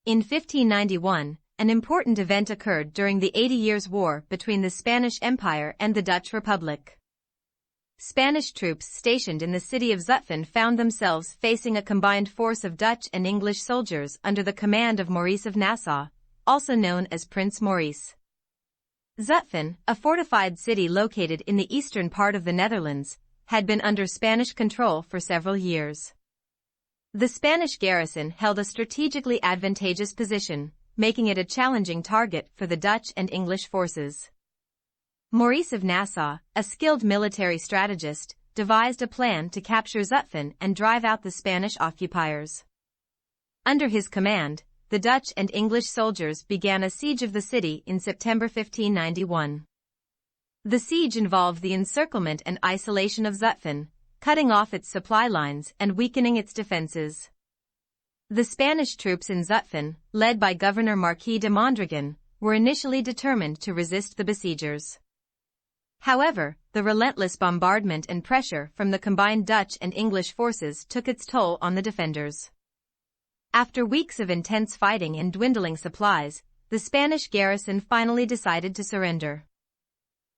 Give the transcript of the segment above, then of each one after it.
In 1591, an important event occurred during the 80 Years' War between the Spanish Empire and the Dutch Republic. Spanish troops stationed in the city of Zutphen found themselves facing a combined force of Dutch and English soldiers under the command of Maurice of Nassau, also known as Prince Maurice. Zutphen, a fortified city located in the eastern part of the Netherlands, had been under Spanish control for several years. The Spanish garrison held a strategically advantageous position, making it a challenging target for the Dutch and English forces. Maurice of Nassau, a skilled military strategist, devised a plan to capture Zutphen and drive out the Spanish occupiers. Under his command, the Dutch and English soldiers began a siege of the city in September 1591. The siege involved the encirclement and isolation of Zutphen, cutting off its supply lines and weakening its defenses. The Spanish troops in Zutphen, led by Governor Marquis de Mondragon, were initially determined to resist the besiegers. However, the relentless bombardment and pressure from the combined Dutch and English forces took its toll on the defenders. After weeks of intense fighting and dwindling supplies, the Spanish garrison finally decided to surrender.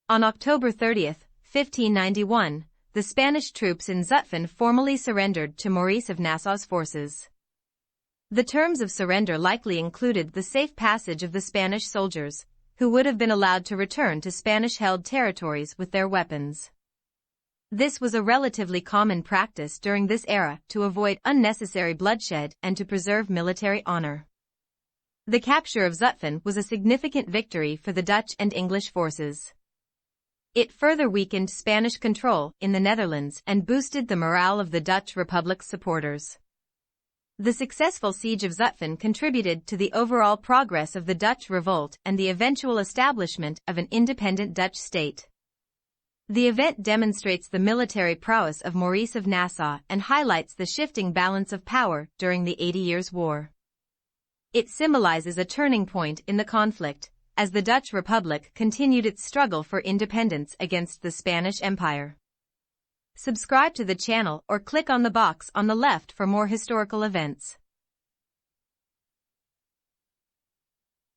On October 30, 1591, the Spanish troops in Zutphen formally surrendered to Maurice of Nassau's forces. The terms of surrender likely included the safe passage of the Spanish soldiers, who would have been allowed to return to Spanish-held territories with their weapons. This was a relatively common practice during this era to avoid unnecessary bloodshed and to preserve military honor. The capture of Zutphen was a significant victory for the Dutch and English forces. It further weakened Spanish control in the Netherlands and boosted the morale of the Dutch Republic's supporters. The successful siege of Zutphen contributed to the overall progress of the Dutch revolt and the eventual establishment of an independent Dutch state. The event demonstrates the military prowess of Maurice of Nassau and highlights the shifting balance of power during the 80 Years' War. It symbolizes a turning point in the conflict, as the Dutch Republic continued its struggle for independence against the Spanish Empire. Subscribe to the channel or click on the box on the left for more historical events.